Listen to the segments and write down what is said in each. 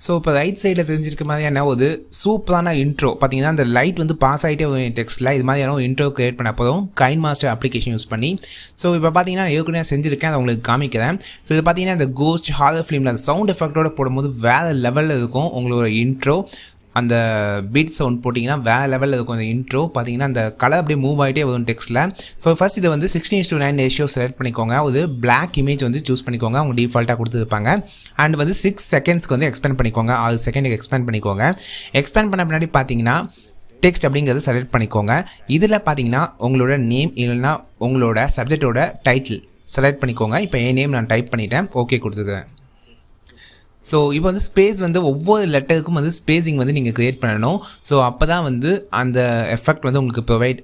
So இப்போ right சைடில் தெரிஞ்சிருக்க மாதிரியான ஒரு சூப்பரான இன்ட்ரோ பார்த்தீங்கன்னா அந்த லைட் வந்து பாஸ் ஆகிட்டே வரும் டெக்ஸ்ட்டில் இது மாதிரியான இன்ட்ரோ கிரியேட் பண்ண போதும் கைன்மாஸ்டர் அப்ளிகேஷன் யூஸ் பண்ணி. ஸோ இப்போ பார்த்தீங்கன்னா ஏற்கனவே செஞ்சுருக்கேன், அதை உங்களுக்கு காமிக்கிறேன். ஸோ இது பார்த்தீங்கன்னா இந்த கோஸ்ட் ஹாரர் ஃபிலிமில் அந்த சவுண்ட் எஃபெக்டோட போடும்போது வேறு லெவலில் இருக்கும் உங்களோட இன்ட்ரோ. அந்த பீட் சவுண்ட் போட்டிங்கன்னா வேறு லெவலில் இருக்கும் அந்த இன்ட்ரோ. பார்த்தீங்கன்னா அந்த கலர் அப்படியே மூவ் ஆகிட்டே வரும் டெக்ஸ்ட்டில். ஸோ ஃபர்ஸ்ட் இதை வந்து 16:9 ரேஷியோ செலக்ட் பண்ணிக்கோங்க. ஒரு பிளாக் இமேஜ் வந்து சூஸ் பண்ணிக்கோங்க, அவங்க டிஃபால்ட்டாக கொடுத்துருப்பாங்க. அண்ட் வந்து 6 செகண்ட்ஸ்க்கு வந்து எக்ஸ்பேண்ட் பண்ணிக்கோங்க, 6 செகண்டுக்கு எக்ஸ்பேண்ட் பண்ணிக்கோங்க. எக்ஸ்பேண்ட் பண்ண பின்னாடி பார்த்தீங்கன்னா டெக்ஸ்ட் அப்படிங்கிறது செலக்ட் பண்ணிக்கோங்க. இதில் பார்த்தீங்கன்னா உங்களோட நேம் இல்லைன்னா உங்களோட சப்ஜெக்டோட டைட்டில் செலக்ட் பண்ணிக்கோங்க. இப்போ என் நேம் நான் டைப் பண்ணிட்டேன், ஓகே கொடுத்துருக்கேன். ஸோ இப்போ வந்து ஸ்பேஸ் வந்து ஒவ்வொரு லெட்டருக்கும் வந்து ஸ்பேஸிங் வந்து நீங்கள் க்ரியேட் பண்ணணும். ஸோ அப்போ தான் வந்து அந்த எஃபெக்ட் வந்து உங்களுக்கு ப்ரொவைட்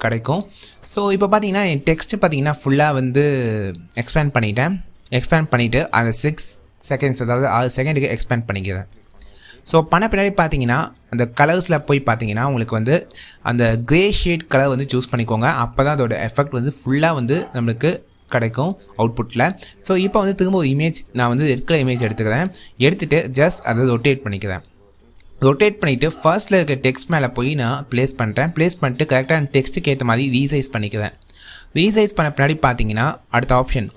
கிடைக்கும். ஸோ இப்போ பார்த்தீங்கன்னா என் டெக்ஸ்ட்டு பார்த்தீங்கன்னா ஃபுல்லாக வந்து எக்ஸ்பேண்ட் பண்ணிவிட்டு அந்த 6 செகண்ட்ஸ் அதாவது 6 செகண்டுக்கு எக்ஸ்பேண்ட் பண்ணிக்கிறேன். ஸோ பண்ண பின்னாடி பார்த்தீங்கன்னா அந்த கலர்ஸில் போய் பார்த்தீங்கன்னா உங்களுக்கு வந்து அந்த க்ரே ஷேட் கலர் வந்து சூஸ் பண்ணிக்கோங்க. அப்போ தான் அதோட எஃபெக்ட் வந்து ஃபுல்லாக வந்து நம்மளுக்கு கிடைக்கும் அவுட்புட்டில். ஸோ இப்போ வந்து திரும்ப ஒரு இமேஜ் நான் வந்து ரெட் கலர் இமேஜ் எடுத்துகிட்டு ஜஸ்ட் அதை ரொட்டேட் பண்ணிக்கிறேன். ரொட்டேட் பண்ணிவிட்டு ஃபர்ஸ்ட்டில் இருக்க டெக்ஸ்ட் மேலே போய் நான் ப்ளேஸ் பண்ணிட்டு கரெக்டாக டெக்ஸ்ட்டுக்கு ஏற்ற மாதிரி ரீசைஸ் பண்ணிக்கிறேன். ரீசைஸ் பண்ண பின்னாடி பார்த்தீங்கன்னா அடுத்த ஆப்ஷன்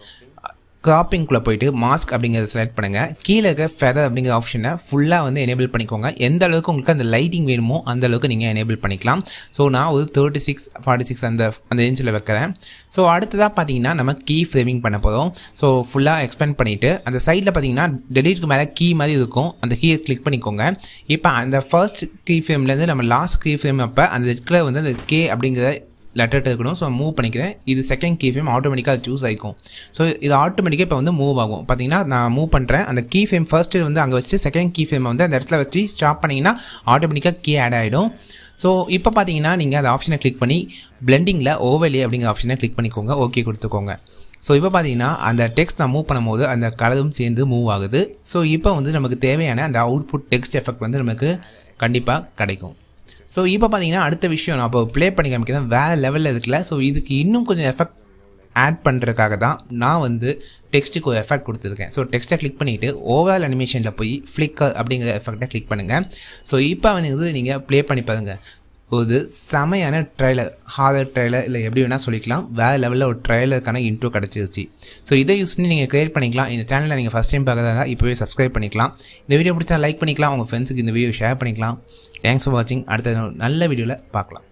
கிராப்பிங்குள்ளே போய்ட்டு மாஸ்க் அப்படிங்கிறத செலக்ட் பண்ணுங்கள். கீழே இருக்க ஃபெதர் அப்படிங்கிற ஆப்ஷனை ஃபுல்லாக வந்து எனேபிள் பண்ணிக்கோங்க. எந்த அளவுக்கு உங்களுக்கு அந்த லைட்டிங் வேணுமோ அந்த அளவுக்கு நீங்கள் எனேபிள் பண்ணிக்கலாம். ஸோ நான் ஒரு 36, 46 அந்த ரேஞ்சில் வைக்கிறேன். ஸோ அடுத்ததாக பார்த்தீங்கன்னா நம்ம கீ ஃப்ரேமிங் பண்ண போகிறோம். ஸோ ஃபுல்லாக எக்ஸ்பேண்ட் பண்ணிவிட்டு அந்த சைடில் பார்த்தீங்கன்னா டெலீட்டுக்கு மேலே கீ மாதிரி இருக்கும், அந்த கீயை கிளிக் பண்ணிக்கோங்க. இப்போ அந்த ஃபர்ஸ்ட் கீ ஃப்ரேம்லேருந்து நம்ம லாஸ்ட் கீ ஃப்ரேம் அப்போ அந்த ரெட்ல வந்து அந்த கே அப்படிங்கிற லெட்டர் இருக்கணும். ஸோ மூவ் பண்ணிக்கிறேன். இது செகண்ட் கீ ஃப்ரேம் ஆட்டோமேட்டிக்காக சூஸ் ஆகிக்கும். ஸோ இது ஆட்டோமேட்டிக்காக இப்போ வந்து மூவ் ஆகும். பார்த்தீங்கன்னா நான் மூவ் பண்ணுறேன். அந்த கீ ஃப்ரேம் ஃபர்ஸ்ட்டு வந்து அங்கே வச்சு செகண்ட் கீ ஃப்ரேமை வந்து அந்த இடத்துல வச்சு ஸ்டாப் பண்ணிங்கன்னா ஆட்டோமேட்டிக்காக கீ ஆட் ஆகிடும். ஸோ இப்போ பார்த்தீங்கன்னா நீங்கள் அந்த ஆப்ஷனை கிளிக் பண்ணி பிளெண்டிங்கில் ஓவர்லே அப்படிங்கிற ஆப்ஷனை கிளிக் பண்ணிக்கோங்க, ஓகே கொடுத்துக்கோங்க. ஸோ இப்போ பார்த்தீங்கன்னா அந்த டெக்ஸ்ட் நான் மூவ் பண்ணும்போது அந்த கலரும் சேர்ந்து மூவ் ஆகுது. ஸோ இப்போ வந்து நமக்கு தேவையான அந்த அவுட்புட் டெக்ஸ்ட் எஃபெக்ட் வந்து நமக்கு கண்டிப்பாக கிடைக்கும். ஸோ இப்போ பார்த்தீங்கன்னா அடுத்த விஷயம் நான் இப்போ ப்ளே பண்ணி காமிக்கிறேன், வேறு லெவலில் இருக்குல்ல. ஸோ இதுக்கு இன்னும் கொஞ்சம் எஃபெக்ட் ஆட் பண்ணுறதுக்காக தான் நான் வந்து டெக்ஸ்ட்டுக்கு ஒரு எஃபெக்ட் கொடுத்துருக்கேன். ஸோ டெக்ஸ்ட்டை கிளிக் பண்ணிவிட்டு ஓவரால் அனிமேஷனில் போய் ஃப்ளிக்கர் அப்படிங்கிற எஃபெக்டை கிளிக் பண்ணுங்கள். ஸோ இப்போ வந்து நீங்கள் ப்ளே பண்ணி பாருங்கள். ஒரு செமையான ட்ரெய்லர், ஹாரர் ட்ரெய்லர் இல்லை எப்படி வேணால் சொல்லிக்கலாம், வேறு லெவலில் ஒரு ட்ரெய்லருக்கான இன்ட்ரோ கிடச்சிருச்சு. ஸோ இதை யூஸ் பண்ணி நீங்கள் கிரியேட் பண்ணிக்கலாம். இந்த சேனலில் நீங்கள் ஃபஸ்ட் டைம் பார்க்குறதா இப்போவே சப்ஸ்கிரைப் பண்ணிக்கலாம். இந்த வீடியோ பிடிச்சா லைக் பண்ணிக்கலாம், உங்கள் ஃப்ரெண்ட்ஸுக்கு இந்த வீடியோ ஷேர் பண்ணிக்கலாம். தேங்க்ஸ் ஃபார் வாட்சிங். அடுத்த நல்ல வீடியோவில் பார்க்கலாம்.